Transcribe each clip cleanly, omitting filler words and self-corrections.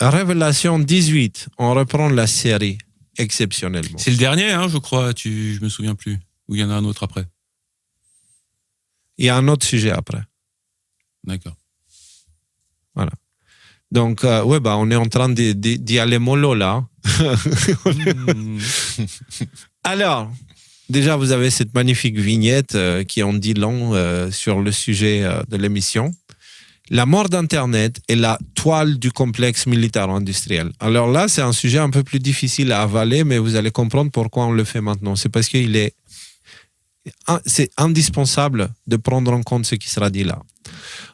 Révélation 18, on reprend la série exceptionnellement. C'est le dernier, je crois, je me souviens plus. Ou il y en a un autre après? Il y a un autre sujet après. D'accord. Voilà. Donc, on est en train d'y aller mollo là. Alors, déjà, vous avez cette magnifique vignette qui en dit long sur le sujet de l'émission. La mort d'Internet est la toile du complexe militaro-industriel. Alors là, c'est un sujet un peu plus difficile à avaler, mais vous allez comprendre pourquoi on le fait maintenant. C'est parce c'est indispensable de prendre en compte ce qui sera dit là.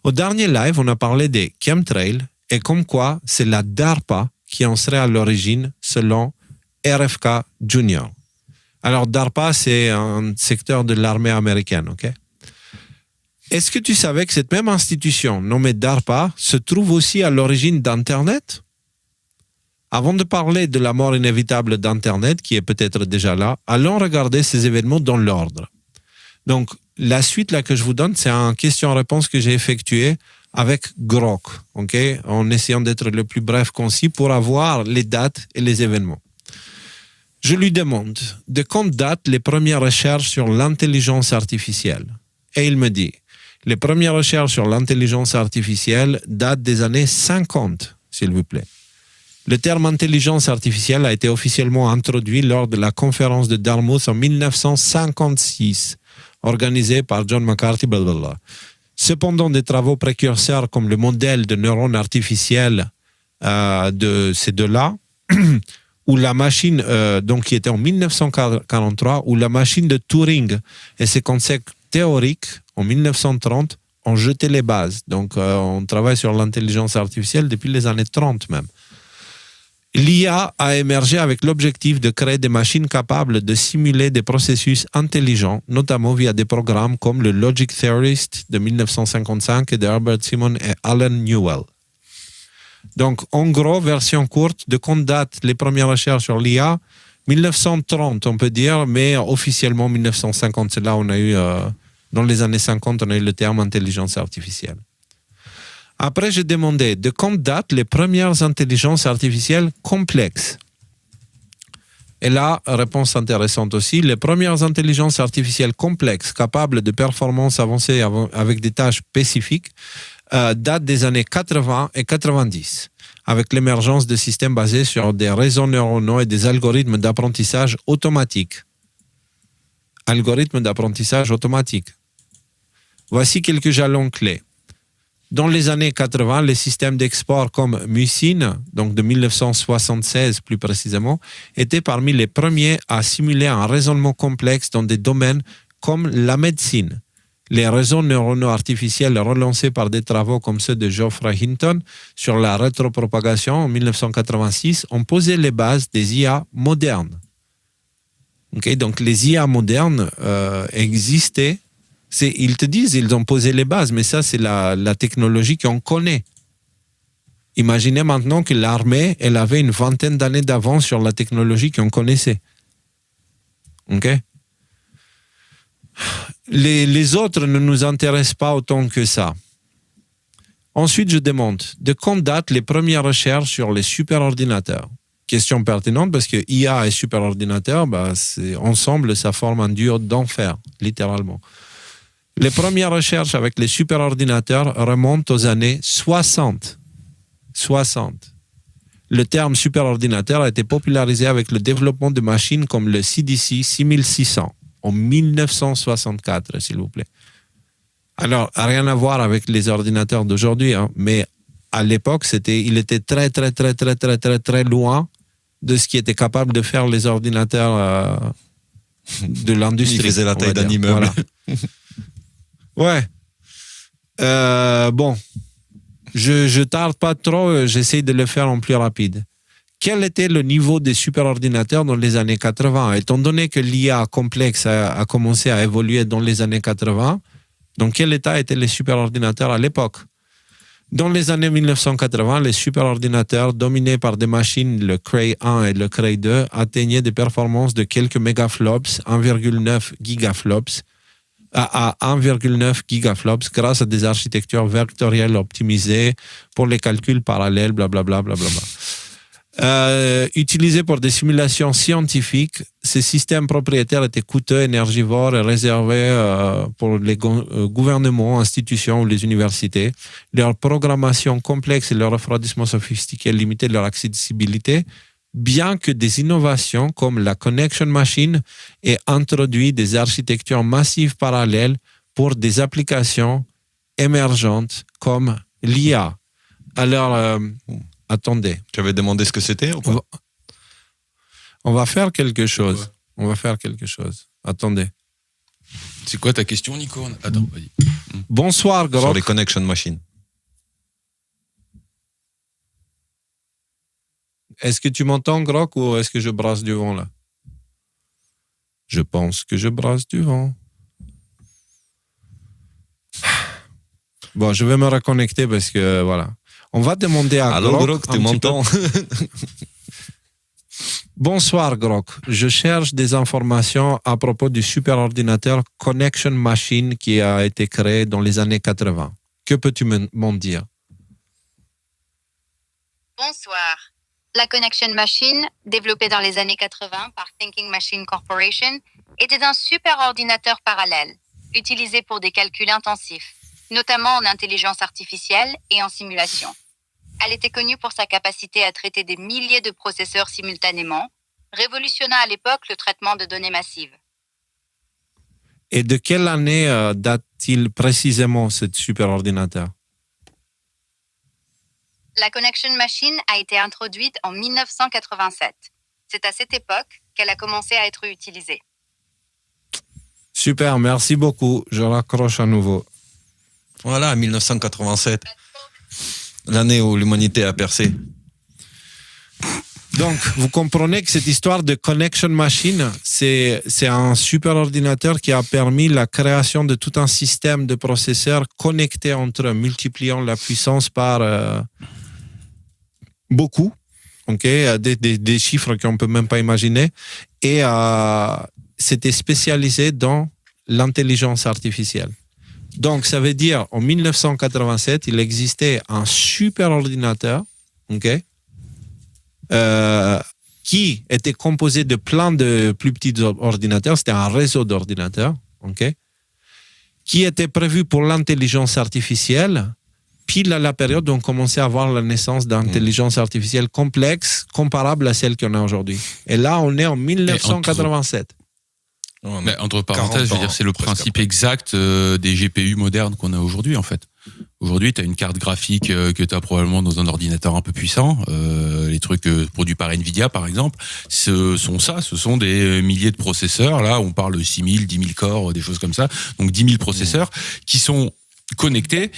Au dernier live, on a parlé des chemtrails et comme quoi c'est la DARPA qui en serait à l'origine selon RFK Jr. Alors DARPA, c'est un secteur de l'armée américaine, ok? Est-ce que tu savais que cette même institution nommée DARPA se trouve aussi à l'origine d'Internet? Avant de parler de la mort inévitable d'Internet, qui est peut-être déjà là, allons regarder ces événements dans l'ordre. Donc, la suite là que je vous donne, c'est un question-réponse que j'ai effectué avec Grok, ok, en essayant d'être le plus bref concis pour avoir les dates et les événements. Je lui demande de quand datent les premières recherches sur l'intelligence artificielle. Et il me dit, les premières recherches sur l'intelligence artificielle datent des années 50, s'il vous plaît. Le terme intelligence artificielle a été officiellement introduit lors de la conférence de Dartmouth en 1956, organisée par John McCarthy, blablabla. Cependant, des travaux précurseurs comme le modèle de neurones artificiels de ces deux-là, ou la machine, donc qui était en 1943, ou la machine de Turing et ses concepts théoriques en 1930 ont jeté les bases. Donc, on travaille sur l'intelligence artificielle depuis les années 30 même. L'IA a émergé avec l'objectif de créer des machines capables de simuler des processus intelligents, notamment via des programmes comme le Logic Theorist de 1955 et de Herbert Simon et Alan Newell. Donc, en gros, version courte, de quand datent les premières recherches sur l'IA? 1930, on peut dire, mais officiellement 1950. C'est là où on a eu, dans les années 50, on a eu le terme intelligence artificielle. Après, j'ai demandé de quand datent les premières intelligences artificielles complexes. Et là, réponse intéressante aussi, les premières intelligences artificielles complexes capables de performances avancées avec des tâches spécifiques datent des années 80 et 90, avec l'émergence de systèmes basés sur des réseaux neuronaux et des algorithmes d'apprentissage automatique. Algorithmes d'apprentissage automatique. Voici quelques jalons clés. Dans les années 80, les systèmes d'export comme Musin, donc de 1976 plus précisément, étaient parmi les premiers à simuler un raisonnement complexe dans des domaines comme la médecine. Les réseaux neuronaux artificiels relancés par des travaux comme ceux de Geoffrey Hinton sur la rétropropagation en 1986 ont posé les bases des IA modernes. Okay, donc les IA modernes existaient. Ils te disent, ils ont posé les bases, mais ça, c'est la technologie qu'on connaît. Imaginez maintenant que l'armée, elle avait une vingtaine d'années d'avance sur la technologie qu'on connaissait. Ok? Les autres ne nous intéressent pas autant que ça. Ensuite, je demande, de quand datent les premières recherches sur les superordinateurs? Question pertinente parce que IA et superordinateur, ensemble, ça forme un duo d'enfer, littéralement. Les premières recherches avec les superordinateurs remontent aux années 60. Le terme superordinateur a été popularisé avec le développement de machines comme le CDC 6600 en 1964, s'il vous plaît. Alors, rien à voir avec les ordinateurs d'aujourd'hui, mais à l'époque, il était très, très, très, très, très, très, très loin de ce qui était capable de faire les ordinateurs de l'industrie. Il faisait la taille d'un immeuble. Voilà. Ouais. Bon, je tarde pas trop, j'essaie de le faire en plus rapide. Quel était le niveau des superordinateurs dans les années 80? Étant donné que l'IA complexe a commencé à évoluer dans les années 80, dans quel état étaient les superordinateurs à l'époque? Dans les années 1980, les superordinateurs dominés par des machines, le Cray 1 et le Cray 2, atteignaient des performances de quelques mégaflops, 1,9 gigaflops, à 1,9 gigaflops grâce à des architectures vectorielles optimisées pour les calculs parallèles, blablabla. Utilisé pour des simulations scientifiques, ces systèmes propriétaires étaient coûteux, énergivores et réservés pour les gouvernements, institutions ou les universités. Leur programmation complexe et leur refroidissement sophistiqué limitaient leur accessibilité, bien que des innovations comme la Connection Machine aient introduit des architectures massives parallèles pour des applications émergentes comme l'IA. Alors, attendez. Tu avais demandé ce que c'était ou pas? On va faire quelque chose. Attendez. C'est quoi ta question, Nico? Attends, vas-y. Bonsoir, Sur Grok. les connection machines. Est-ce que tu m'entends, Grok, ou est-ce que je brasse du vent, là? Je pense que je brasse du vent. Bon, je vais me reconnecter parce que, voilà. On va demander à Allô, Grok. Grok, tu un petit m'entends? Bonsoir, Grok. Je cherche des informations à propos du superordinateur Connection Machine qui a été créé dans les années 80. Que peux-tu m'en dire? Bonsoir. La Connection Machine, développée dans les années 80 par Thinking Machine Corporation, était un superordinateur parallèle, utilisé pour des calculs intensifs, notamment en intelligence artificielle et en simulation. Elle était connue pour sa capacité à traiter des milliers de processeurs simultanément, révolutionnant à l'époque le traitement de données massives. Et de quelle année date-t-il précisément ce superordinateur? La Connection Machine a été introduite en 1987. C'est à cette époque qu'elle a commencé à être utilisée. Super, merci beaucoup. Je raccroche à nouveau. Voilà, 1987. L'année où l'humanité a percé. Donc, vous comprenez que cette histoire de Connection Machine, c'est un superordinateur qui a permis la création de tout un système de processeurs connectés entre eux, multipliant la puissance par beaucoup, okay, des chiffres qu'on ne peut même pas imaginer. Et c'était spécialisé dans l'intelligence artificielle. Donc, ça veut dire, en 1987, il existait un superordinateur, okay, qui était composé de plein de plus petits ordinateurs. C'était un réseau d'ordinateurs, okay, qui était prévu pour l'intelligence artificielle, pile à la période où on commençait à avoir la naissance d'intelligence artificielle complexe, comparable à celle qu'on a aujourd'hui. Et là, on est en 1987. Mais entre parenthèses, je veux dire, c'est le principe exact des GPU modernes qu'on a aujourd'hui, en fait. Aujourd'hui, tu as une carte graphique que tu as probablement dans un ordinateur un peu puissant. Les trucs produits par Nvidia, par exemple, ce sont des milliers de processeurs. Là, on parle de 6000, 10 000 corps, des choses comme ça. Donc 10 000 processeurs qui sont connectés.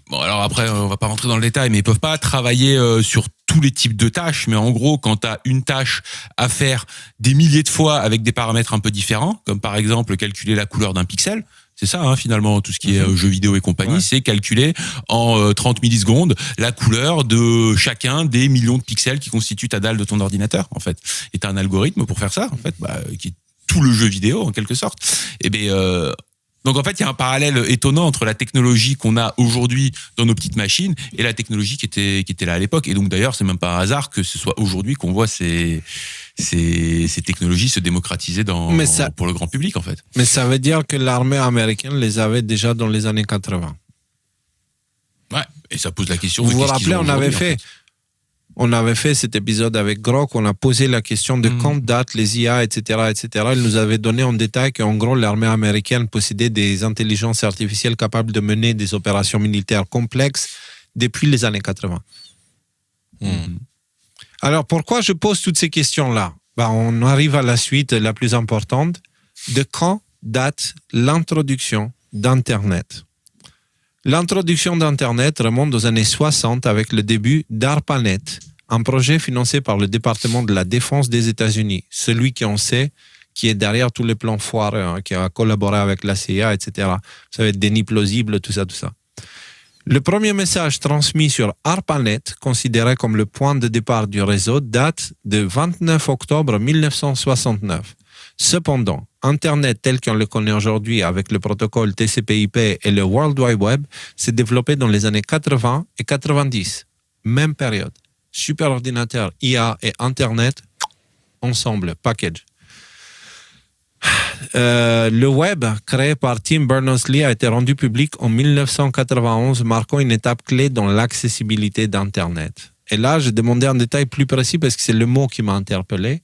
Bon, alors après, on va pas rentrer dans le détail, mais ils peuvent pas travailler sur tous les types de tâches. Mais en gros, quand tu as une tâche à faire des milliers de fois avec des paramètres un peu différents, comme par exemple calculer la couleur d'un pixel, c'est ça, hein, finalement, tout ce qui est jeux vidéo et compagnie, c'est calculer en 30 millisecondes la couleur de chacun des millions de pixels qui constituent ta dalle de ton ordinateur, en fait. Et tu as un algorithme pour faire ça, en fait, qui est tout le jeu vidéo, en quelque sorte. Et donc en fait, il y a un parallèle étonnant entre la technologie qu'on a aujourd'hui dans nos petites machines et la technologie qui était là à l'époque. Et donc d'ailleurs, c'est même pas un hasard que ce soit aujourd'hui qu'on voit ces technologies se démocratiser pour le grand public, en fait. Mais ça veut dire que l'armée américaine les avait déjà dans les années 80. Ouais, et ça pose la question. Vous vous rappelez, on avait fait cet épisode avec Grok, on a posé la question de quand datent les IA, etc., etc. Il nous avait donné en détail qu'en gros, l'armée américaine possédait des intelligences artificielles capables de mener des opérations militaires complexes depuis les années 80. Alors, pourquoi je pose toutes ces questions-là? On arrive à la suite la plus importante. De quand date l'introduction d'Internet? L'introduction d'Internet remonte aux années 60 avec le début d'ARPANET, un projet financé par le département de la Défense des États-Unis, celui qui on sait qui est derrière tous les plans foireux, hein, qui a collaboré avec la CIA, etc. Ça va être déni plausible, tout ça. Le premier message transmis sur ARPANET, considéré comme le point de départ du réseau, date de 29 octobre 1969. Cependant, Internet tel qu'on le connaît aujourd'hui avec le protocole TCP/IP et le World Wide Web s'est développé dans les années 80 et 90, même période. superordinateur, IA et Internet ensemble, package. Le web créé par Tim Berners-Lee a été rendu public en 1991, marquant une étape clé dans l'accessibilité d'Internet. Et là, j'ai demandé un détail plus précis parce que c'est le mot qui m'a interpellé.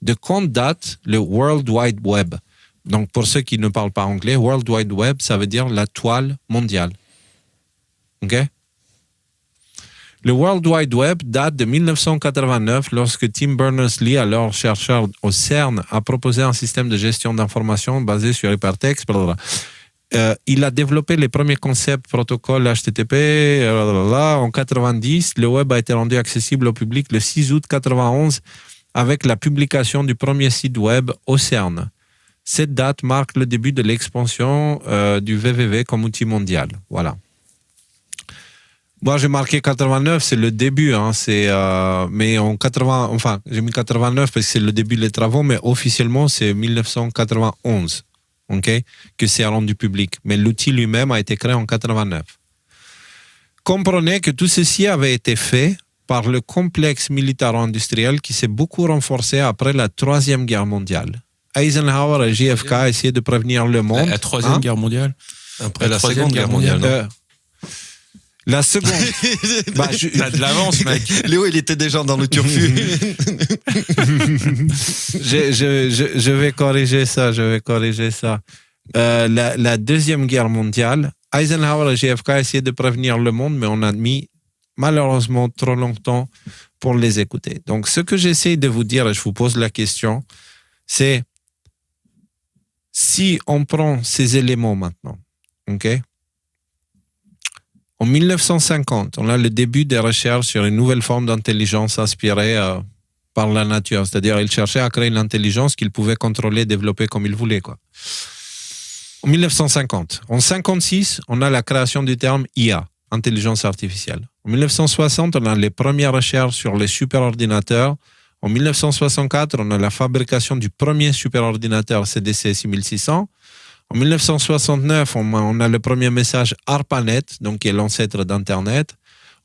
De quand date le World Wide Web? Donc, pour ceux qui ne parlent pas anglais, World Wide Web, ça veut dire la toile mondiale. OK? Le World Wide Web date de 1989 lorsque Tim Berners-Lee, alors chercheur au CERN, a proposé un système de gestion d'informations basé sur hypertexte. Il a développé les premiers concepts protocoles HTTP. En 90, le web a été rendu accessible au public le 6 août 91 avec la publication du premier site web au CERN. Cette date marque le début de l'expansion du www comme outil mondial. Voilà. Moi, j'ai marqué 89, c'est le début. Mais en 80, j'ai mis 89 parce que c'est le début des travaux, mais officiellement, c'est 1991, que c'est rendu public. Mais l'outil lui-même a été créé en 89. Comprenez que tout ceci avait été fait par le complexe militaro-industriel qui s'est beaucoup renforcé après la Troisième Guerre mondiale. Eisenhower et JFK essayaient de prévenir le monde. La Troisième Guerre mondiale? Après la Seconde Guerre mondiale. La seconde. T'as de l'avance, mec. Léo, il était déjà dans le turfu. je vais corriger ça. La Deuxième Guerre mondiale, Eisenhower et JFK essayaient de prévenir le monde, mais on a mis malheureusement trop longtemps pour les écouter. Donc, ce que j'essaie de vous dire, et je vous pose la question, c'est si on prend ces éléments maintenant, en 1950, on a le début des recherches sur une nouvelle forme d'intelligence inspirée par la nature. C'est-à-dire, il cherchait à créer une intelligence qu'il pouvait contrôler et développer comme il voulait, En 1950. En 1956, on a la création du terme IA, intelligence artificielle. En 1960, on a les premières recherches sur les superordinateurs. En 1964, on a la fabrication du premier superordinateur CDC 6600. En 1969, on a le premier message ARPANET, donc qui est l'ancêtre d'Internet.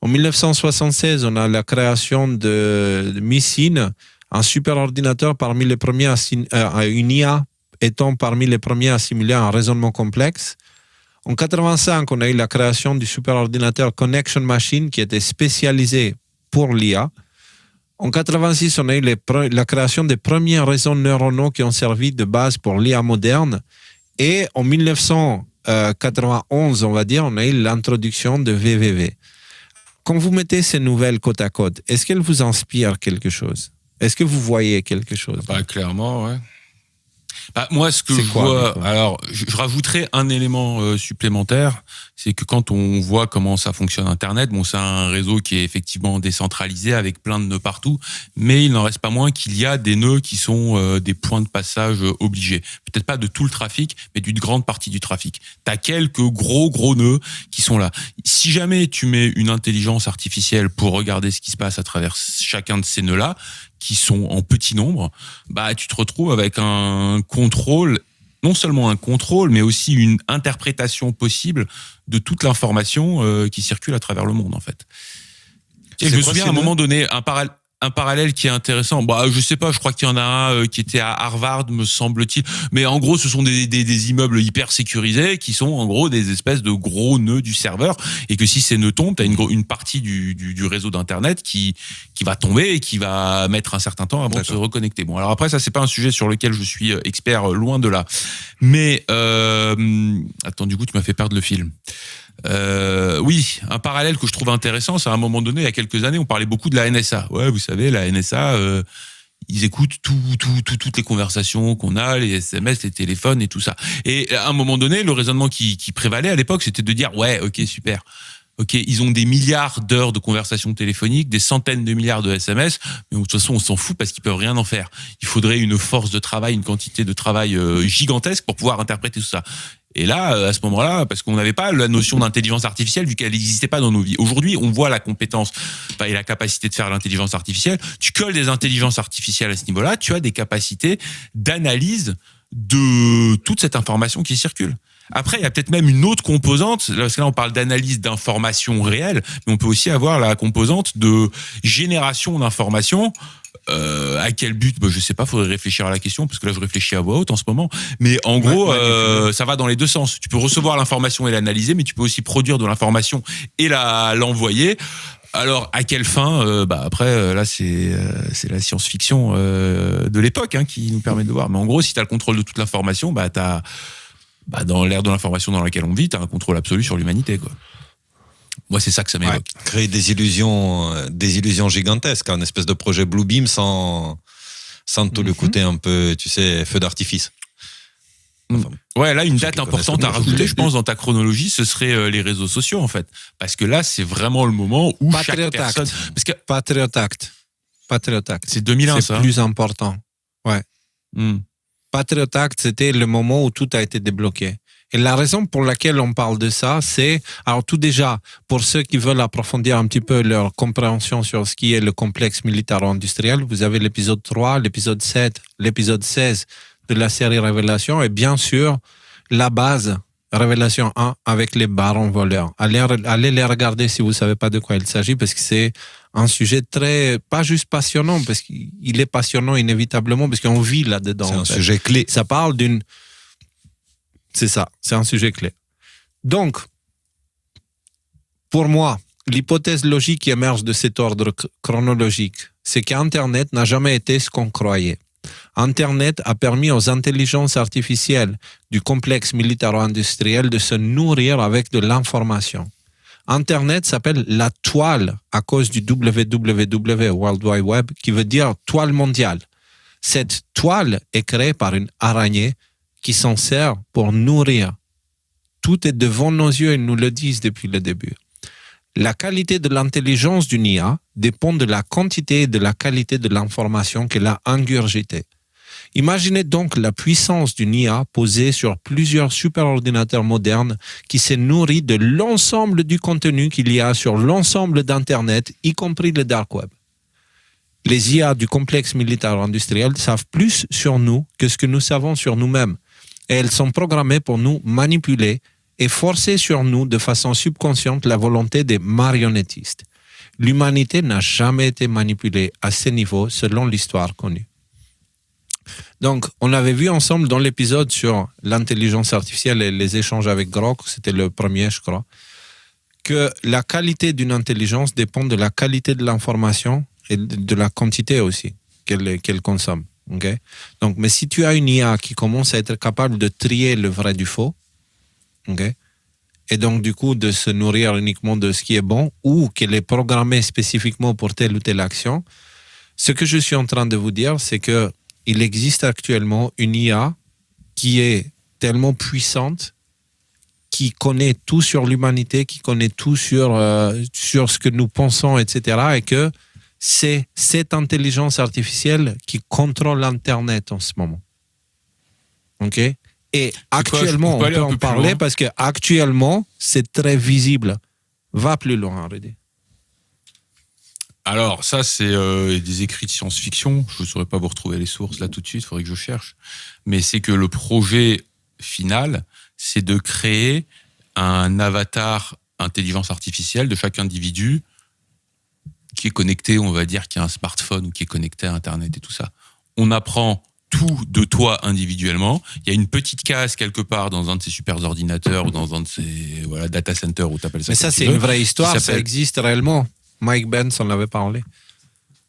En 1976, on a la création de MICINE, un superordinateur parmi les premiers une IA étant parmi les premiers à simuler un raisonnement complexe. En 1985, on a eu la création du superordinateur Connection Machine qui était spécialisé pour l'IA. En 1986, on a eu la création des premiers réseaux neuronaux qui ont servi de base pour l'IA moderne. Et en 1991, on va dire, on a eu l'introduction de VVV. Quand vous mettez ces nouvelles côte à côte, est-ce qu'elles vous inspirent quelque chose? Est-ce que vous voyez quelque chose? Clairement, ouais. Moi, ce que je vois, alors, je rajouterais un élément supplémentaire, c'est que quand on voit comment ça fonctionne Internet, c'est un réseau qui est effectivement décentralisé avec plein de nœuds partout, mais il n'en reste pas moins qu'il y a des nœuds qui sont des points de passage obligés. Peut-être pas de tout le trafic, mais d'une grande partie du trafic. T'as quelques gros nœuds qui sont là. Si jamais tu mets une intelligence artificielle pour regarder ce qui se passe à travers chacun de ces nœuds-là, qui sont en petit nombre, tu te retrouves avec un contrôle, non seulement un contrôle, mais aussi une interprétation possible de toute l'information qui circule à travers le monde, en fait. Et je me souviens à un moment donné, un parallèle qui est intéressant. Je sais pas, je crois qu'il y en a un qui était à Harvard, me semble-t-il. Mais en gros, ce sont des immeubles hyper sécurisés qui sont en gros des espèces de gros nœuds du serveur. Et que si ces nœuds tombent, t'as une partie du réseau d'Internet qui va tomber et qui va mettre un certain temps avant de se reconnecter. Alors après, ça, c'est pas un sujet sur lequel je suis expert, loin de là. Mais, attends, du coup, tu m'as fait perdre le fil. Oui, un parallèle que je trouve intéressant, c'est à un moment donné, il y a quelques années, on parlait beaucoup de la NSA. Ouais, vous savez, la NSA, ils écoutent toutes les conversations qu'on a, les SMS, les téléphones et tout ça. Et à un moment donné, le raisonnement qui prévalait à l'époque, c'était de dire, ouais, ok, super. Ok, ils ont des milliards d'heures de conversations téléphoniques, des centaines de milliards de SMS, mais de toute façon, on s'en fout parce qu'ils peuvent rien en faire. Il faudrait une force de travail, une quantité de travail gigantesque pour pouvoir interpréter tout ça. Et là, à ce moment-là, parce qu'on n'avait pas la notion d'intelligence artificielle vu qu'elle n'existait pas dans nos vies. Aujourd'hui, on voit la compétence et la capacité de faire l'intelligence artificielle. Tu colles des intelligences artificielles à ce niveau-là, tu as des capacités d'analyse de toute cette information qui circule. Après, il y a peut-être même une autre composante, parce que là, on parle d'analyse d'informations réelles, mais on peut aussi avoir la composante de génération d'informations. À quel but? Je sais pas, faudrait réfléchir à la question, parce que là, je réfléchis à voix haute en ce moment. Mais en gros, ça va dans les deux sens. Tu peux recevoir l'information et l'analyser, mais tu peux aussi produire de l'information et l'envoyer. Alors, à quelle fin? Après, là, c'est la science-fiction de l'époque qui nous permet de voir. Mais en gros, si tu as le contrôle de toute l'information, t'as... dans l'ère de l'information dans laquelle on vit, tu as un contrôle absolu sur l'humanité, quoi. Moi, c'est ça que ça m'évoque. Créer des illusions gigantesques, un espèce de projet Bluebeam sans tout le côté un peu, tu sais, feu d'artifice. Enfin, là, une date importante à rajouter, je pense, dans ta chronologie, ce serait les réseaux sociaux, en fait. Parce que là, c'est vraiment le moment où chaque personne... Patriot Act. C'est 2001, ça. C'est plus important. Ouais. Patriot Act, c'était le moment où tout a été débloqué. Et la raison pour laquelle on parle de ça, c'est, alors tout déjà, pour ceux qui veulent approfondir un petit peu leur compréhension sur ce qui est le complexe militaro-industriel, vous avez l'épisode 3, l'épisode 7, l'épisode 16 de la série Révélation et bien sûr, la base Révélation 1 avec les barons voleurs. Allez les regarder si vous ne savez pas de quoi il s'agit parce que c'est un sujet pas juste passionnant, parce qu'il est passionnant inévitablement parce qu'on vit là-dedans. C'est un sujet clé. Ça parle c'est ça, c'est un sujet clé. Donc, pour moi, l'hypothèse logique qui émerge de cet ordre chronologique, c'est qu'Internet n'a jamais été ce qu'on croyait. Internet a permis aux intelligences artificielles du complexe militaro-industriel de se nourrir avec de l'information. Internet s'appelle la toile à cause du WWW, World Wide Web, qui veut dire toile mondiale. Cette toile est créée par une araignée qui s'en sert pour nourrir. Tout est devant nos yeux, ils nous le disent depuis le début. La qualité de l'intelligence d'une IA dépend de la quantité et de la qualité de l'information qu'elle a ingurgitée. Imaginez donc la puissance d'une IA posée sur plusieurs superordinateurs modernes qui se nourrit de l'ensemble du contenu qu'il y a sur l'ensemble d'Internet, y compris le dark web. Les IA du complexe militaro-industriel savent plus sur nous que ce que nous savons sur nous-mêmes. Et elles sont programmées pour nous manipuler et forcer sur nous de façon subconsciente la volonté des marionnettistes. L'humanité n'a jamais été manipulée à ce niveau selon l'histoire connue. Donc, on avait vu ensemble dans l'épisode sur l'intelligence artificielle et les échanges avec Grok, c'était le premier, je crois, que la qualité d'une intelligence dépend de la qualité de l'information et de la quantité aussi qu'elle consomme. Okay? Donc, mais si tu as une IA qui commence à être capable de trier le vrai du faux, okay? Et donc du coup de se nourrir uniquement de ce qui est bon ou qu'elle est programmée spécifiquement pour telle ou telle action, ce que je suis en train de vous dire, c'est que il existe actuellement une IA qui est tellement puissante, qui connaît tout sur l'humanité, qui connaît tout sur ce que nous pensons, etc. Et que c'est cette intelligence artificielle qui contrôle Internet en ce moment. OK? Et actuellement, on peut en parler parce qu'actuellement, c'est très visible. Va plus loin, Rudy. Alors, ça, c'est des écrits de science-fiction. Je ne saurais pas vous retrouver les sources là tout de suite, il faudrait que je cherche. Mais c'est que le projet final, c'est de créer un avatar intelligence artificielle de chaque individu qui est connecté, on va dire, qui a un smartphone ou qui est connecté à Internet et tout ça. On apprend tout de toi individuellement. Il y a une petite case quelque part dans un de ces super ordinateurs ou dans un de ces data centers où tu appelles ça. Mais ça, c'est une vraie histoire, ça existe réellement. Mike Benz en avait parlé.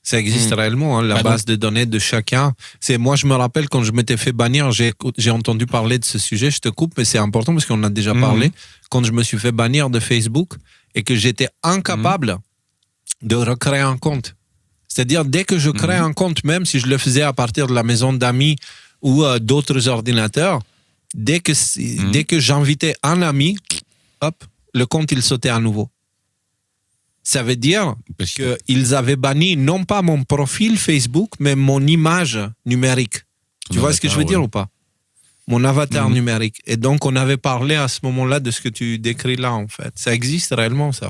Ça existe réellement, la base de données de chacun. Moi, je me rappelle quand je m'étais fait bannir, j'ai entendu parler de ce sujet, je te coupe, mais c'est important parce qu'on en a déjà parlé. Quand je me suis fait bannir de Facebook et que j'étais incapable de recréer un compte. C'est-à-dire, dès que je crée un compte, même si je le faisais à partir de la maison d'amis ou d'autres ordinateurs, dès que j'invitais un ami, hop, le compte, il sautait à nouveau. Ça veut dire qu'ils avaient banni non pas mon profil Facebook, mais mon image numérique. Tu vois ce que je veux dire ou pas? Mon avatar numérique. Et donc, on avait parlé à ce moment-là de ce que tu décris là, en fait. Ça existe réellement, ça.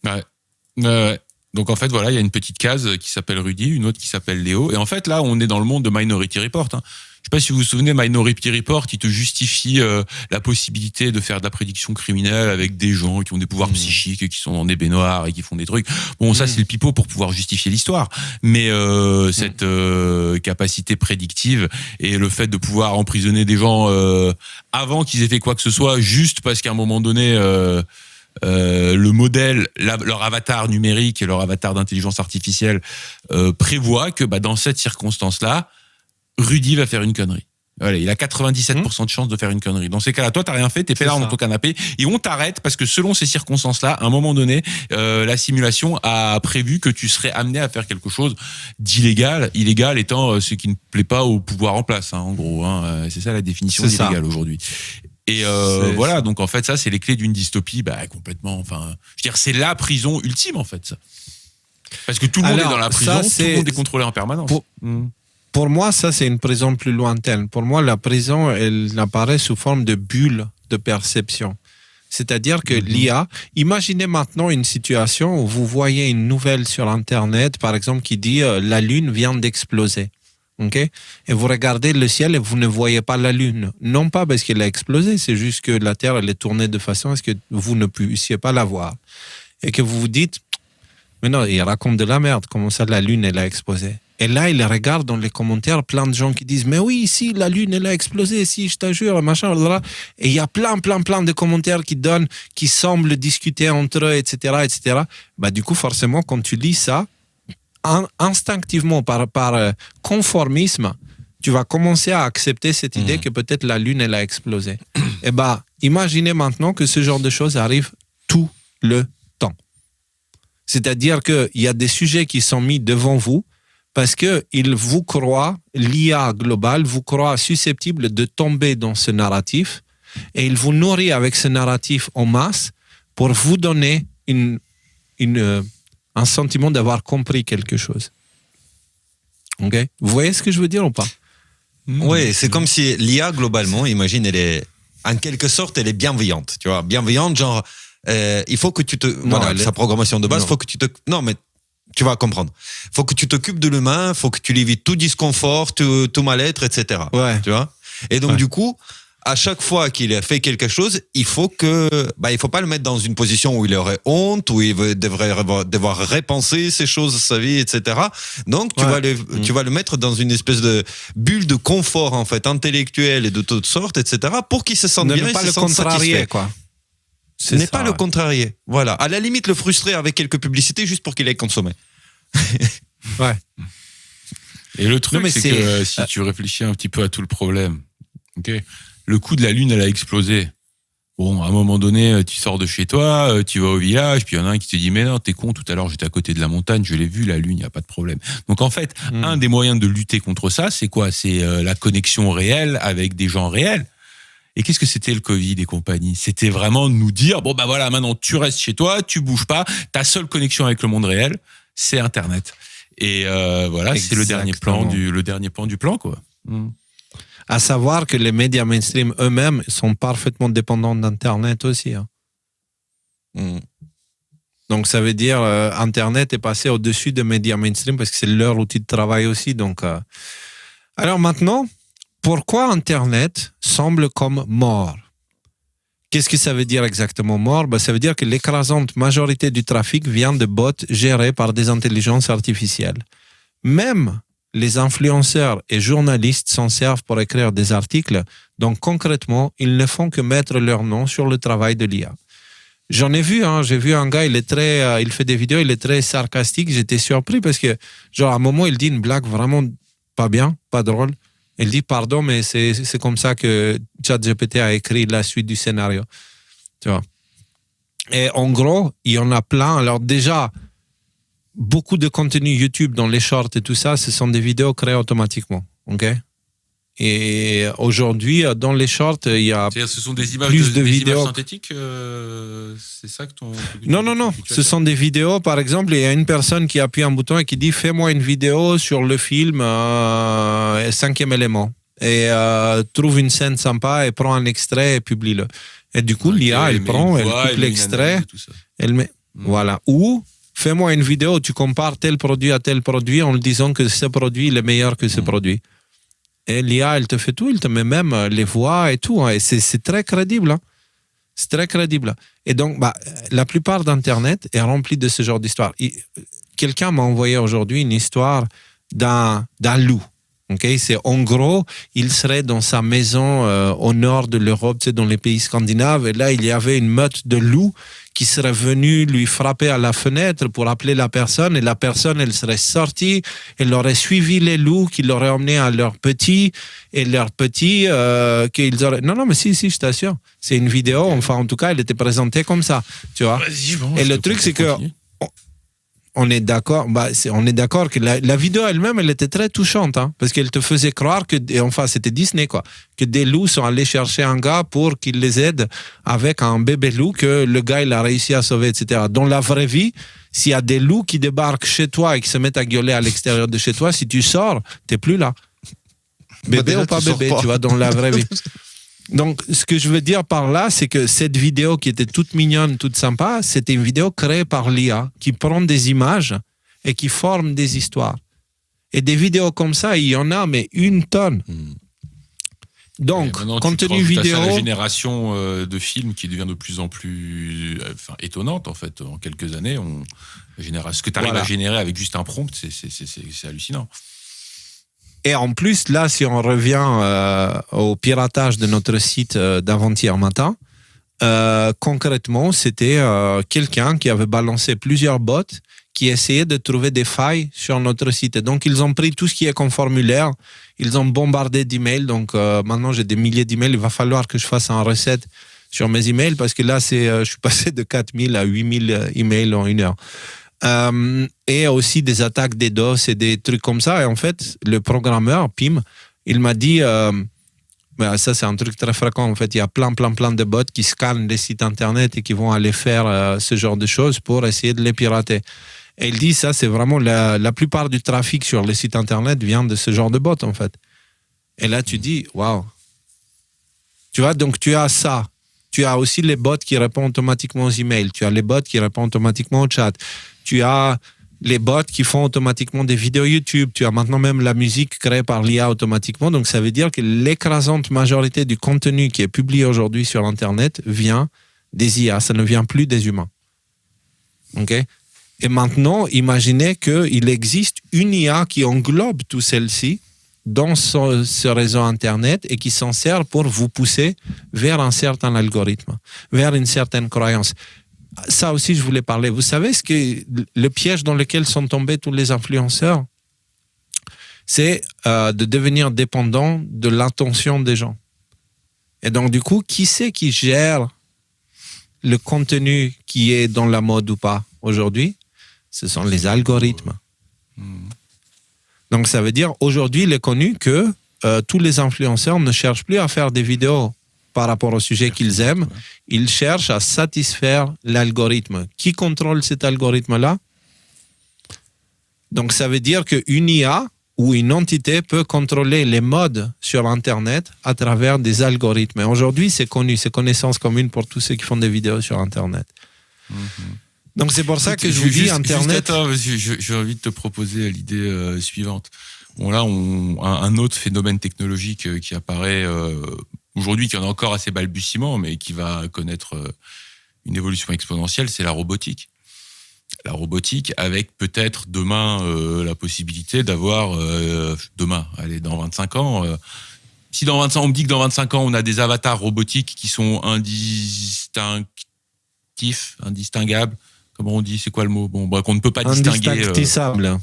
Ouais. Donc, en fait, voilà, il y a une petite case qui s'appelle Rudy, une autre qui s'appelle Léo. Et en fait, là, on est dans le monde de Minority Report. sais pas si vous vous souvenez, Minority Report, il te justifie la possibilité de faire de la prédiction criminelle avec des gens qui ont des pouvoirs psychiques, qui sont dans des baignoires et qui font des trucs. Bon, ça, c'est le pipeau pour pouvoir justifier l'histoire. Mais cette capacité prédictive et le fait de pouvoir emprisonner des gens avant qu'ils aient fait quoi que ce soit, juste parce qu'à un moment donné... le modèle, leur avatar numérique et leur avatar d'intelligence artificielle prévoit que dans cette circonstance-là, Rudy va faire une connerie. Voilà, il a 97% de chance de faire une connerie. Dans ces cas-là, toi, t'as rien fait, t'es fait là dans ton canapé, et on t'arrête parce que selon ces circonstances-là, à un moment donné, la simulation a prévu que tu serais amené à faire quelque chose d'illégal. Illégal étant ce qui ne plaît pas au pouvoir en place, en gros. C'est ça la définition d'illégal aujourd'hui. Et voilà, ça. Donc en fait, ça, c'est les clés d'une dystopie, complètement. Enfin, je veux dire, c'est la prison ultime, en fait. Ça. Parce que tout le monde est dans la prison, tout le monde est contrôlé en permanence. Pour moi, ça, c'est une prison plus lointaine. Pour moi, la prison, elle apparaît sous forme de bulle de perception. C'est-à-dire que l'IA, imaginez maintenant une situation où vous voyez une nouvelle sur Internet, par exemple, qui dit la Lune vient d'exploser. Okay? Et vous regardez le ciel et vous ne voyez pas la Lune. Non pas parce qu'elle a explosé, c'est juste que la Terre elle est tournée de façon à ce que vous ne puissiez pas la voir. Et que vous vous dites, mais non, il raconte de la merde, comment ça la Lune elle a explosé. Et là, il regarde dans les commentaires plein de gens qui disent, mais oui, si, la Lune elle a explosé, si, je te jure, machin, blablabla. Et il y a plein de commentaires qui semblent discuter entre eux, etc., etc. Du coup, forcément, quand tu lis ça, instinctivement, par conformisme, tu vas commencer à accepter cette idée que peut-être la Lune, elle a explosé. Et imaginez maintenant que ce genre de choses arrive tout le temps. C'est-à-dire qu'il y a des sujets qui sont mis devant vous parce qu'ils vous croient, l'IA globale vous croit susceptible de tomber dans ce narratif et il vous nourrit avec ce narratif en masse pour vous donner un sentiment d'avoir compris quelque chose. Ok? Vous voyez ce que je veux dire ou pas? Oui, c'est comme si l'IA, globalement, imagine, elle est, en quelque sorte, elle est bienveillante. Tu vois, bienveillante, genre, il faut que tu te... sa programmation de base, il faut que tu te... Non, mais tu vas comprendre. Il faut que tu t'occupes de l'humain, il faut que tu lui évites tout disconfort, tout mal-être, etc. Ouais. Tu vois? Et donc, du coup... à chaque fois qu'il a fait quelque chose, il faut pas le mettre dans une position où il aurait honte, où il devrait devoir repenser ces choses, sa vie, etc. Donc, tu vas le mettre dans une espèce de bulle de confort, en fait, intellectuel et de toutes sortes, etc. pour qu'il se sente bien et se sente satisfait. Quoi. N'est pas le contrarier. Voilà. À la limite, le frustrer avec quelques publicités juste pour qu'il ait consommé. Ouais. Et le truc, c'est que si tu réfléchis un petit peu à tout le problème, ok, le coup de la Lune, elle a explosé. Bon, à un moment donné, tu sors de chez toi, tu vas au village, puis il y en a un qui te dit, mais non, t'es con, tout à l'heure, j'étais à côté de la montagne, je l'ai vu, la Lune, il n'y a pas de problème. Donc, en fait, un des moyens de lutter contre ça, c'est quoi? C'est la connexion réelle avec des gens réels. Et qu'est-ce que c'était le Covid et compagnie? C'était vraiment de nous dire, bon, voilà, maintenant, tu restes chez toi, tu bouges pas, ta seule connexion avec le monde réel, c'est Internet. Et voilà, c'est le dernier plan du plan, quoi. À savoir que les médias mainstream eux-mêmes sont parfaitement dépendants d'Internet aussi. Donc, ça veut dire Internet est passé au-dessus des médias mainstream parce que c'est leur outil de travail aussi. Donc, alors maintenant, pourquoi Internet semble comme mort? Qu'est-ce que ça veut dire exactement mort? Ça veut dire que l'écrasante majorité du trafic vient de bots gérés par des intelligences artificielles. Même les influenceurs et journalistes s'en servent pour écrire des articles, donc concrètement, ils ne font que mettre leur nom sur le travail de l'IA. J'en ai vu, j'ai vu un gars, il fait des vidéos, il est très sarcastique, j'étais surpris parce que, genre, à un moment, il dit une blague vraiment pas bien, pas drôle. Il dit, pardon, mais c'est comme ça que ChatGPT a écrit la suite du scénario. Tu vois. Et en gros, il y en a plein. Alors déjà, beaucoup de contenu YouTube dans les shorts et tout ça, ce sont des vidéos créées automatiquement. Ok? Et aujourd'hui, dans les shorts, il y a ce sont des images plus de des vidéos images synthétiques. C'est ça que ton. Non. Ce sont des vidéos. Par exemple, il y a une personne qui appuie un bouton et qui dit fais-moi une vidéo sur le film 5e élément et trouve une scène sympa et prends un extrait et publie-le. Et du coup, l'IA, elle prend, elle coupe l'extrait, elle met. Voilà. Ou fais-moi une vidéo où tu compares tel produit à tel produit en disant que ce produit il est meilleur que ce produit. Et l'IA, elle te fait tout, il te met même les voix et tout. Hein, et c'est très crédible. Hein. C'est très crédible. Et donc, la plupart d'Internet est rempli de ce genre d'histoire. Quelqu'un m'a envoyé aujourd'hui une histoire d'un loup. Okay? C'est en gros, il serait dans sa maison au nord de l'Europe, dans les pays scandinaves, et là, il y avait une meute de loups qui serait venue lui frapper à la fenêtre pour appeler la personne, et la personne, elle serait sortie, elle aurait suivi les loups, qui l'auraient emmené à leurs petits, et leurs petits, qu'ils auraient... Non, mais si, je t'assure. C'est une vidéo, enfin, en tout cas, elle était présentée comme ça, tu vois. Et le truc, c'est que... On est d'accord, on est d'accord que la vidéo elle-même, elle était très touchante, hein, parce qu'elle te faisait croire que, enfin, c'était Disney, quoi, que des loups sont allés chercher un gars pour qu'il les aide avec un bébé loup que le gars, il a réussi à sauver, etc. Dans la vraie vie, s'il y a des loups qui débarquent chez toi et qui se mettent à gueuler à l'extérieur de chez toi, si tu sors, t'es plus là. Bébé ou pas bébé, tu vois, dans la vraie vie. Donc, ce que je veux dire par là, c'est que cette vidéo qui était toute mignonne, toute sympa, c'était une vidéo créée par l'IA qui prend des images et qui forme des histoires. Et des vidéos comme ça, il y en a, mais une tonne. Donc, contenu vidéo... la génération de films qui devient de plus en plus étonnante, en fait. En quelques années, ce que tu arrives à générer avec juste un prompt, c'est hallucinant. Et en plus, là, si on revient au piratage de notre site d'avant-hier matin, concrètement, c'était quelqu'un qui avait balancé plusieurs bots qui essayaient de trouver des failles sur notre site. Et donc, ils ont pris tout ce qui est comme formulaire, ils ont bombardé d'emails. Donc, maintenant, j'ai des milliers d'emails. Il va falloir que je fasse un reset sur mes emails parce que là, je suis passé de 4000 à 8000 emails en une heure. Et aussi des attaques DDoS et des trucs comme ça. Et en fait, le programmeur, Pim, il m'a dit, ça c'est un truc très fréquent, en fait, il y a plein de bots qui scannent les sites internet et qui vont aller faire ce genre de choses pour essayer de les pirater. Et il dit, ça c'est vraiment la plupart du trafic sur les sites internet vient de ce genre de bots, en fait. Et là, tu dis, waouh. Tu vois, donc tu as ça. Tu as aussi les bots qui répondent automatiquement aux emails. Tu as les bots qui répondent automatiquement au chat. Tu as les bots qui font automatiquement des vidéos YouTube. Tu as maintenant même la musique créée par l'IA automatiquement. Donc, ça veut dire que l'écrasante majorité du contenu qui est publié aujourd'hui sur Internet vient des IA. Ça ne vient plus des humains. OK ? Et maintenant, imaginez qu'il existe une IA qui englobe tout celle-ci dans ce réseau Internet et qui s'en sert pour vous pousser vers un certain algorithme, vers une certaine croyance. Ça aussi, je voulais parler. Vous savez ce que le piège dans lequel sont tombés tous les influenceurs, c'est de devenir dépendant de l'attention des gens. Et donc, du coup, qui c'est qui gère le contenu qui est dans la mode ou pas aujourd'hui? Ce sont les algorithmes. Donc, ça veut dire, aujourd'hui, il est connu que tous les influenceurs ne cherchent plus à faire des vidéos par rapport au sujet qu'ils aiment. Ils cherchent à satisfaire l'algorithme. Qui contrôle cet algorithme-là? Donc, ça veut dire qu'une IA ou une entité peut contrôler les modes sur Internet à travers des algorithmes. Et aujourd'hui, c'est connu, c'est connaissance commune pour tous ceux qui font des vidéos sur Internet. Donc, c'est pour ça que je vous dis Internet... J'ai envie de te proposer l'idée suivante. Bon, là, un autre phénomène technologique qui apparaît aujourd'hui, qui en a encore assez balbutiement, mais qui va connaître une évolution exponentielle, c'est la robotique. La robotique, avec peut-être demain la possibilité d'avoir... dans 25 ans... si dans 25 ans, on me dit que dans 25 ans, on a des avatars robotiques qui sont indistinguables, comment on dit, c'est quoi le mot? Bon, qu'on ne peut pas distinguer. Indistinctissable.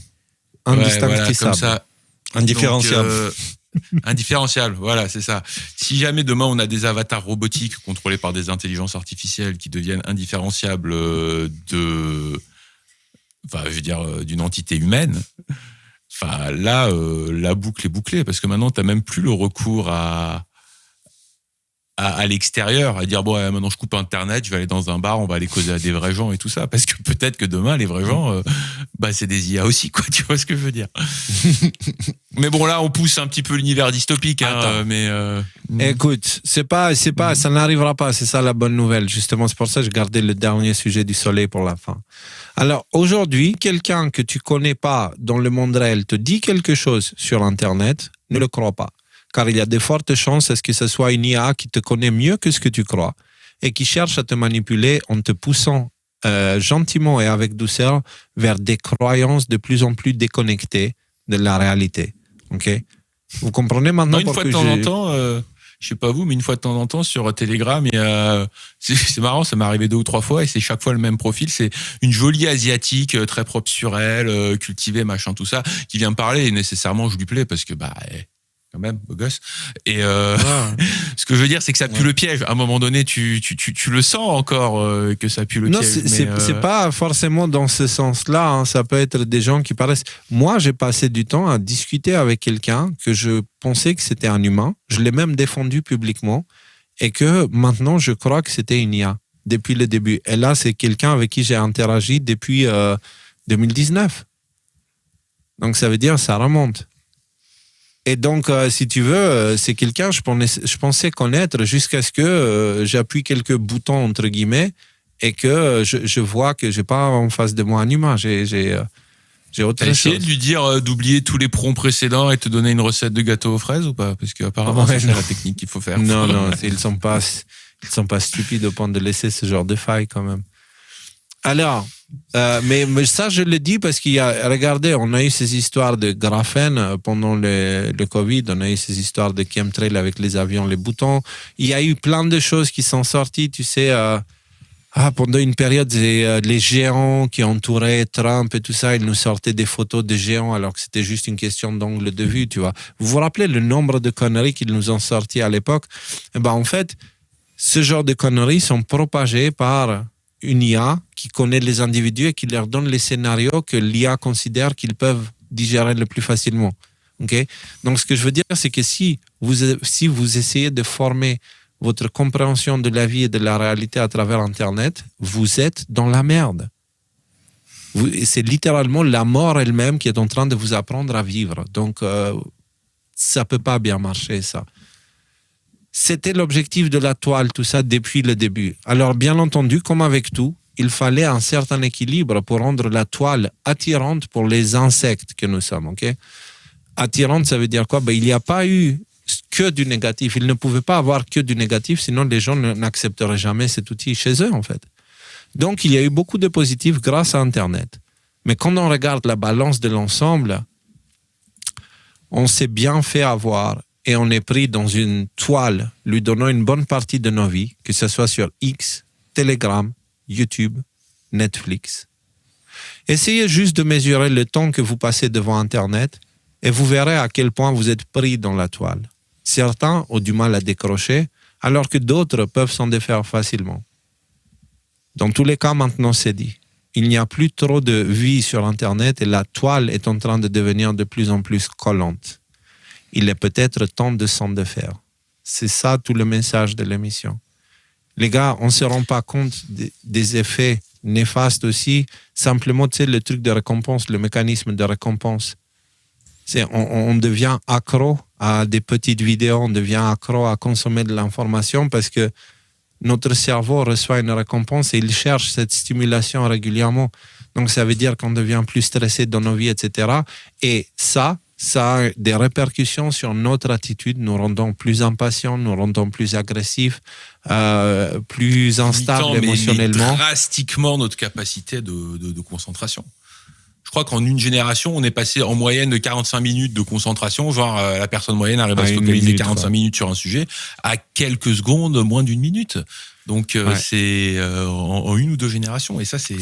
Voilà, comme ça. Indifférenciable. Indifférenciable, voilà, c'est ça. Si jamais demain on a des avatars robotiques contrôlés par des intelligences artificielles qui deviennent indifférenciables d'une entité humaine, là, la boucle est bouclée, parce que maintenant, tu n'as même plus le recours à l'extérieur, à dire maintenant je coupe Internet, je vais aller dans un bar, on va aller causer à des vrais gens et tout ça, parce que peut-être que demain les vrais gens c'est des IA aussi, quoi, tu vois ce que je veux dire. Mais bon, là on pousse un petit peu l'univers dystopique, Écoute, ça n'arrivera pas, c'est ça la bonne nouvelle, justement, c'est pour ça que j'ai gardé le dernier sujet du soleil pour la fin. Alors aujourd'hui, quelqu'un que tu connais pas dans le monde réel te dit quelque chose sur Internet, ne le crois pas. car il y a de fortes chances à ce que ce soit une IA qui te connaît mieux que ce que tu crois et qui cherche à te manipuler en te poussant gentiment et avec douceur vers des croyances de plus en plus déconnectées de la réalité. Ok ? Vous comprenez maintenant pourquoi une fois de temps en temps, je sais pas vous, mais une fois de temps en temps sur Telegram, c'est marrant, ça m'est arrivé 2 ou 3 fois et c'est chaque fois le même profil. C'est une jolie asiatique, très propre sur elle, cultivée, machin, tout ça, qui vient me parler et nécessairement je lui plais parce que quand même, beau gosse. Et ce que je veux dire, c'est que ça pue le piège. À un moment donné, tu le sens encore que ça pue le piège. Non, c'est pas forcément dans ce sens-là. Hein. Ça peut être des gens qui paraissent... Moi, j'ai passé du temps à discuter avec quelqu'un que je pensais que c'était un humain. Je l'ai même défendu publiquement. Et que maintenant, je crois que c'était une IA depuis le début. Et là, c'est quelqu'un avec qui j'ai interagi depuis 2019. Donc, ça veut dire ça remonte. Et donc, si tu veux, c'est quelqu'un je pensais connaître jusqu'à ce que j'appuie quelques boutons, entre guillemets, et que je vois que je n'ai pas en face de moi un humain. J'ai autre chose. T'as essayé de lui dire d'oublier tous les prompts précédents et te donner une recette de gâteau aux fraises ou pas ? Parce qu'apparemment, c'est la technique qu'il faut faire. Non, ils sont pas stupides au point de laisser ce genre de faille quand même. Alors... mais ça, je le dis parce regardez, on a eu ces histoires de graphène pendant le Covid, on a eu ces histoires de chemtrail avec les avions, les boutons. Il y a eu plein de choses qui sont sorties, tu sais, pendant une période, les géants qui entouraient Trump et tout ça, ils nous sortaient des photos de géants alors que c'était juste une question d'angle de vue, tu vois. Vous vous rappelez le nombre de conneries qu'ils nous ont sorties à l'époque ? En fait, ce genre de conneries sont propagées par une IA qui connaît les individus et qui leur donne les scénarios que l'IA considère qu'ils peuvent digérer le plus facilement. Okay? Donc, ce que je veux dire, c'est que si vous essayez de former votre compréhension de la vie et de la réalité à travers Internet, vous êtes dans la merde. C'est littéralement la mort elle-même qui est en train de vous apprendre à vivre. Donc, ça ne peut pas bien marcher, ça. C'était l'objectif de la toile, tout ça, depuis le début. Alors, bien entendu, comme avec tout, il fallait un certain équilibre pour rendre la toile attirante pour les insectes que nous sommes. Okay? Attirante, ça veut dire quoi ? Il n'y a pas eu que du négatif. Ils ne pouvaient pas avoir que du négatif, sinon les gens n'accepteraient jamais cet outil chez eux, en fait. Donc, il y a eu beaucoup de positifs grâce à Internet. Mais quand on regarde la balance de l'ensemble, on s'est bien fait avoir et on est pris dans une toile lui donnant une bonne partie de nos vies, que ce soit sur X, Telegram, YouTube, Netflix. Essayez juste de mesurer le temps que vous passez devant Internet et vous verrez à quel point vous êtes pris dans la toile. Certains ont du mal à décrocher, alors que d'autres peuvent s'en défaire facilement. Dans tous les cas, maintenant, c'est dit. Il n'y a plus trop de vie sur Internet et la toile est en train de devenir de plus en plus collante. Il est peut-être temps de s'en défaire. C'est ça tout le message de l'émission. Les gars, on ne se rend pas compte des effets néfastes aussi. Simplement, tu sais, le truc de récompense, le mécanisme de récompense. On devient accro à des petites vidéos, on devient accro à consommer de l'information parce que notre cerveau reçoit une récompense et il cherche cette stimulation régulièrement. Donc, ça veut dire qu'on devient plus stressé dans nos vies, etc. Et ça a des répercussions sur notre attitude, nous rendons plus impatients, nous rendons plus agressifs, plus instables émotionnellement. Mais drastiquement notre capacité de concentration. Je crois qu'en une génération, on est passé en moyenne de 45 minutes de concentration, genre la personne moyenne arrive à se focaliser 45 minutes sur un sujet, à quelques secondes, moins d'une minute. Donc c'est en une ou deux générations. Et ça, c'est...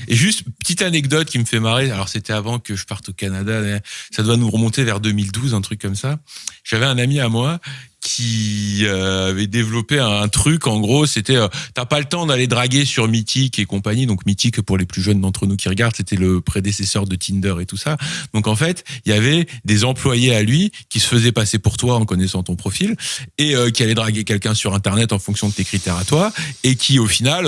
Et juste, petite anecdote qui me fait marrer, alors c'était avant que je parte au Canada, ça doit nous remonter vers 2012, un truc comme ça. J'avais un ami à moi qui avait développé un truc, en gros, c'était t'as pas le temps d'aller draguer sur Mythique et compagnie. Donc Mythique, pour les plus jeunes d'entre nous qui regardent, c'était le prédécesseur de Tinder et tout ça. Donc en fait, il y avait des employés à lui qui se faisaient passer pour toi en connaissant ton profil et qui allaient draguer quelqu'un sur Internet en fonction de tes critères à toi et qui au final,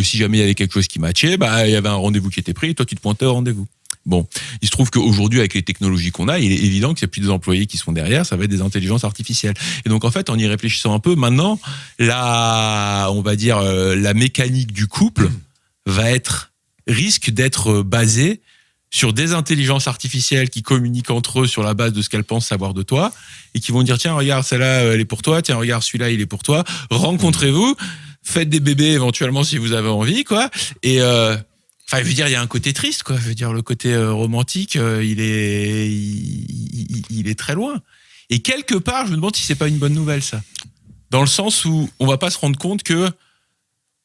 si jamais il y avait quelque chose qui matchait, il y avait un rendez-vous qui était pris et toi tu te pointais au rendez-vous. Bon, il se trouve qu'aujourd'hui, avec les technologies qu'on a, il est évident qu'il n'y a plus des employés qui sont derrière, ça va être des intelligences artificielles. Et donc, en fait, en y réfléchissant un peu, maintenant, la mécanique du couple risque d'être basée sur des intelligences artificielles qui communiquent entre eux sur la base de ce qu'elles pensent savoir de toi et qui vont dire tiens regarde celle-là elle est pour toi, tiens regarde celui-là il est pour toi, rencontrez-vous, faites des bébés éventuellement si vous avez envie quoi. Et enfin, je veux dire, il y a un côté triste, quoi. Je veux dire, le côté romantique, il est très loin. Et quelque part, je me demande si c'est pas une bonne nouvelle, ça. Dans le sens où on va pas se rendre compte que,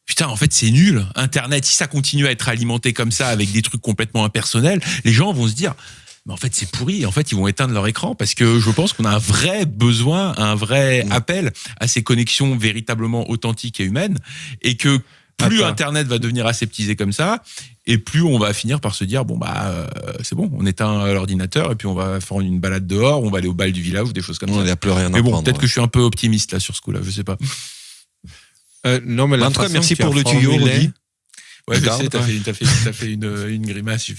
putain, en fait, c'est nul. Internet, si ça continue à être alimenté comme ça, avec des trucs complètement impersonnels, les gens vont se dire, mais en fait, c'est pourri. En fait, ils vont éteindre leur écran parce que je pense qu'on a un vrai besoin, un vrai appel à ces connexions véritablement authentiques et humaines et que plus Internet va devenir aseptisé comme ça, et plus on va finir par se dire bon bah c'est bon, on éteint l'ordinateur et puis on va faire une balade dehors, on va aller au bal du village ou des choses comme ça. Il n'y a plus rien à mais bon, prendre, peut-être que je suis un peu optimiste là sur ce coup-là, je sais pas. Non mais en tout cas, merci pour le tuyau, Rudy. Ouais, je sais, t'as fait une grimace.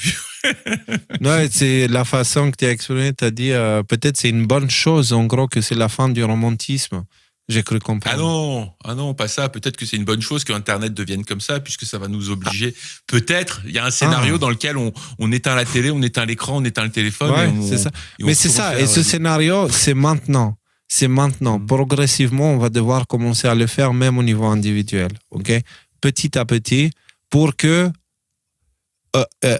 Non, c'est la façon que tu as exprimé, tu as dit peut-être c'est une bonne chose en gros que c'est la fin du romantisme. J'ai cru comprendre. Ah non, pas ça. Peut-être que c'est une bonne chose qu'Internet devienne comme ça, puisque ça va nous obliger. Peut-être, il y a un scénario dans lequel on éteint la télé, on éteint l'écran, on éteint le téléphone. Ouais, c'est ça. Mais c'est ça. Et ce scénario, c'est maintenant. C'est maintenant. Progressivement, on va devoir commencer à le faire, même au niveau individuel. Ok. Petit à petit, pour que,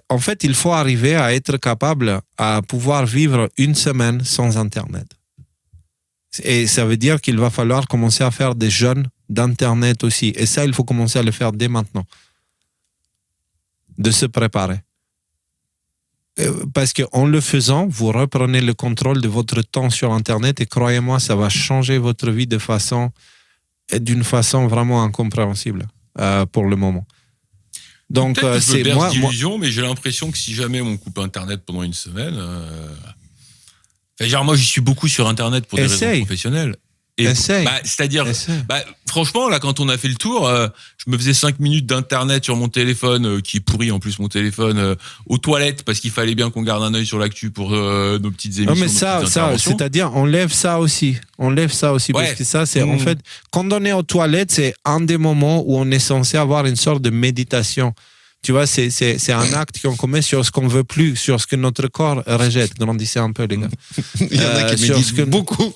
en fait, il faut arriver à être capable à pouvoir vivre une semaine sans Internet. Et ça veut dire qu'il va falloir commencer à faire des jeûnes d'Internet aussi. Et ça, il faut commencer à le faire dès maintenant. De se préparer. Parce qu'en le faisant, vous reprenez le contrôle de votre temps sur Internet et croyez-moi, ça va changer votre vie d'une façon vraiment incompréhensible pour le moment. Donc, c'est moi d'illusion, mais j'ai l'impression que si jamais on coupe Internet pendant une semaine... Genre moi j'y suis beaucoup sur Internet pour des raisons professionnelles. Et c'est-à-dire, franchement là quand on a fait le tour, je me faisais 5 minutes d'Internet sur mon téléphone qui est pourri en plus mon téléphone aux toilettes parce qu'il fallait bien qu'on garde un œil sur l'actu pour nos petites émissions. Non mais ça c'est-à-dire on lève ça aussi ouais. Parce que ça c'est en fait quand on est aux toilettes c'est un des moments où on est censé avoir une sorte de méditation. Tu vois, c'est un acte qu'on commet sur ce qu'on veut plus, sur ce que notre corps rejette. Grandissez un peu, les gars. Il y en a qui méditent beaucoup.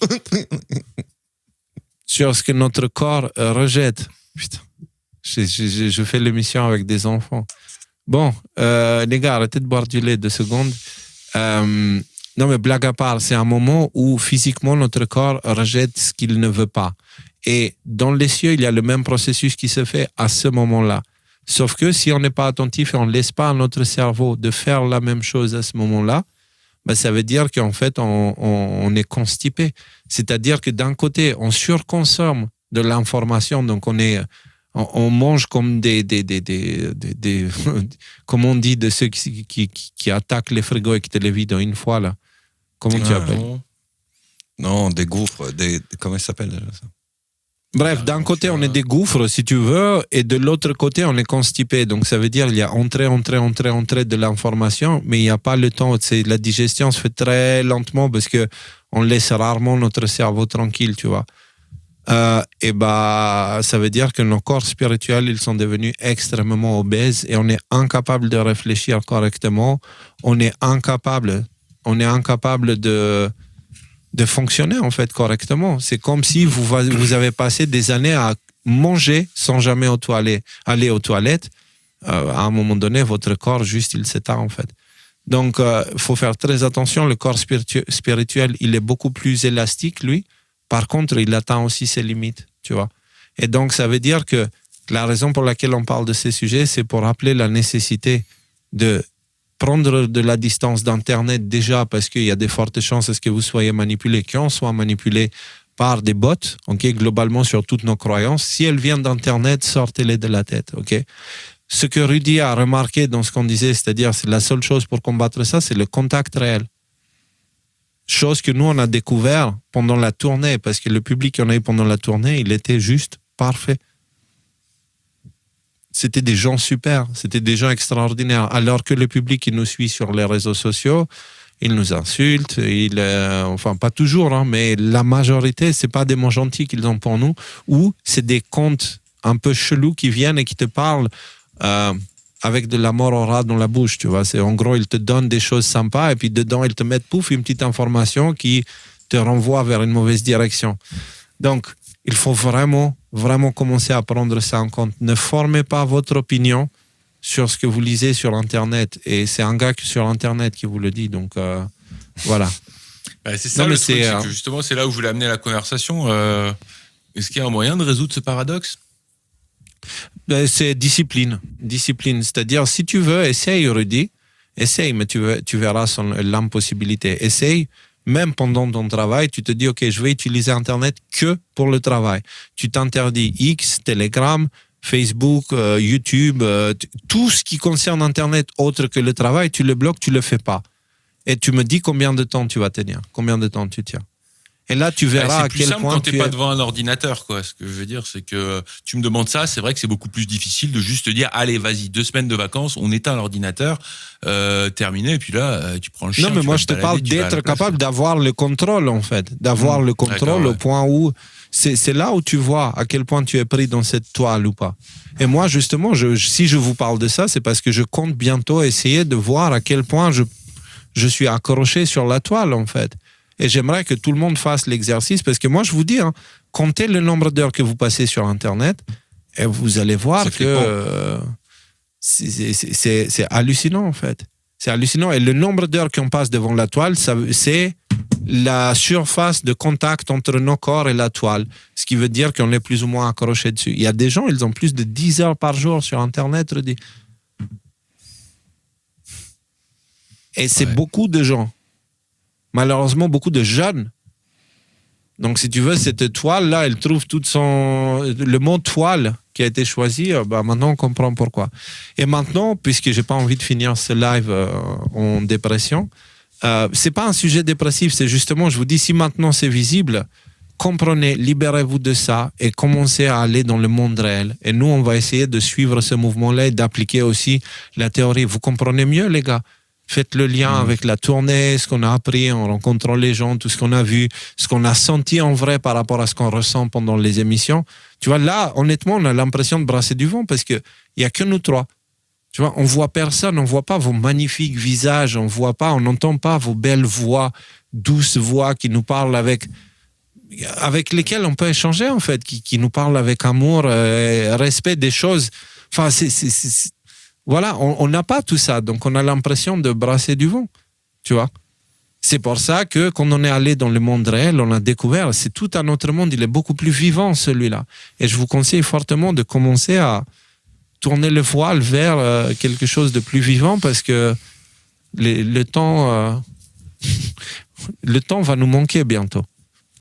Sur ce que notre corps rejette. Putain, je fais l'émission avec des enfants. Bon, les gars, arrêtez de boire du lait 2 secondes. Non, mais blague à part, c'est un moment où physiquement notre corps rejette ce qu'il ne veut pas. Et dans les cieux, il y a le même processus qui se fait à ce moment-là. Sauf que si on n'est pas attentif et on ne laisse pas à notre cerveau de faire la même chose à ce moment-là, ça veut dire qu'en fait, on est constipé. C'est-à-dire que d'un côté, on surconsomme de l'information, donc on mange comme comme on dit, de ceux qui attaquent les frigos et qui te les vident une fois, là. Comment tu appelles? Non, des gouffres, comment ça s'appelle ça? Bref, d'un côté, on est des gouffres, si tu veux, et de l'autre côté, on est constipé. Donc, ça veut dire qu'il y a entrée de l'information, mais il n'y a pas le temps. La digestion se fait très lentement parce qu'on laisse rarement notre cerveau tranquille, tu vois. Et ça veut dire que nos corps spirituels, ils sont devenus extrêmement obèses et on est incapable de réfléchir correctement. On est incapable de fonctionner en fait correctement. C'est comme si vous avez passé des années à manger sans jamais aller aux toilettes. À un moment donné, votre corps juste il s'éteint en fait. Donc il faut faire très attention. Le corps spirituel, il est beaucoup plus élastique lui. Par contre, il atteint aussi ses limites, tu vois. Et donc ça veut dire que la raison pour laquelle on parle de ces sujets, c'est pour rappeler la nécessité de prendre de la distance d'Internet déjà parce qu'il y a de fortes chances à ce que vous soyez manipulé, qu'on soit manipulé par des bots, okay, globalement sur toutes nos croyances. Si elles viennent d'Internet, sortez-les de la tête. Okay. Ce que Rudy a remarqué dans ce qu'on disait, c'est-à-dire c'est la seule chose pour combattre ça, c'est le contact réel. Chose que nous, on a découvert pendant la tournée, parce que le public qu'on a eu pendant la tournée, il était juste parfait. C'était des gens super, c'était des gens extraordinaires. Alors que le public qui nous suit sur les réseaux sociaux, il nous insulte, enfin pas toujours, hein, mais la majorité, c'est pas des mots gentils qu'ils ont pour nous, ou c'est des comptes un peu chelous qui viennent et qui te parlent avec de la mort au rat dans la bouche, tu vois. C'est, en gros, ils te donnent des choses sympas et puis dedans, ils te mettent, pouf, une petite information qui te renvoie vers une mauvaise direction. Donc, il faut vraiment, vraiment commencer à prendre ça en compte. Ne formez pas votre opinion sur ce que vous lisez sur Internet. Et c'est un gars sur Internet qui vous le dit. Donc, voilà. C'est ça, le truc, c'est que justement, c'est là où je voulais amener la conversation. Est-ce qu'il y a un moyen de résoudre ce paradoxe ? C'est discipline. Discipline. C'est-à-dire, si tu veux, essaye, Rudy. Essaye, mais tu verras l'impossibilité. Essaye. Même pendant ton travail, tu te dis, OK, je vais utiliser Internet que pour le travail. Tu t'interdis X, Telegram, Facebook, YouTube, tout ce qui concerne Internet autre que le travail, tu le bloques, tu le fais pas. Et tu me dis combien de temps tu vas tenir, combien de temps tu tiens. Et là, tu verras à quel point. C'est plus simple quand tu n'es pas devant un ordinateur, quoi. Ce que je veux dire, c'est que tu me demandes ça, c'est vrai que c'est beaucoup plus difficile de juste te dire, allez, vas-y, 2 semaines de vacances, on éteint l'ordinateur, terminé, et puis là, tu prends le chien. Non, mais moi, je te parle d'être capable d'avoir le contrôle, en fait. D'avoir le contrôle au point où. C'est là où tu vois à quel point tu es pris dans cette toile ou pas. Et moi, justement, si je vous parle de ça, c'est parce que je compte bientôt essayer de voir à quel point je suis accroché sur la toile, en fait. Et j'aimerais que tout le monde fasse l'exercice parce que moi, je vous dis, comptez le nombre d'heures que vous passez sur Internet et vous allez voir que c'est hallucinant, en fait. C'est hallucinant. Et le nombre d'heures qu'on passe devant la toile, c'est la surface de contact entre nos corps et la toile. Ce qui veut dire qu'on est plus ou moins accroché dessus. Il y a des gens, ils ont plus de 10 heures par jour sur Internet. Et c'est beaucoup de gens. Malheureusement, beaucoup de jeunes. Donc, si tu veux, cette toile-là, elle trouve le mot toile qui a été choisi, maintenant, on comprend pourquoi. Et maintenant, puisque j'ai pas envie de finir ce live en dépression, c'est pas un sujet dépressif, c'est justement, je vous dis, si maintenant c'est visible, comprenez, libérez-vous de ça et commencez à aller dans le monde réel. Et nous, on va essayer de suivre ce mouvement-là et d'appliquer aussi la théorie. Vous comprenez mieux, les gars? Faites le lien avec la tournée, ce qu'on a appris en rencontrant les gens, tout ce qu'on a vu, ce qu'on a senti en vrai par rapport à ce qu'on ressent pendant les émissions. Tu vois, là, honnêtement, on a l'impression de brasser du vent parce qu'il n'y a que nous trois. Tu vois, on ne voit personne, on ne voit pas vos magnifiques visages, on n'entend pas vos belles voix, douces voix qui nous parlent avec lesquelles on peut échanger, en fait, qui nous parlent avec amour, respect des choses. Enfin, voilà, on n'a pas tout ça, donc on a l'impression de brasser du vent, tu vois. C'est pour ça que quand on est allé dans le monde réel, on a découvert, c'est tout un autre monde, il est beaucoup plus vivant celui-là. Et je vous conseille fortement de commencer à tourner le voile vers quelque chose de plus vivant parce que le temps va nous manquer bientôt.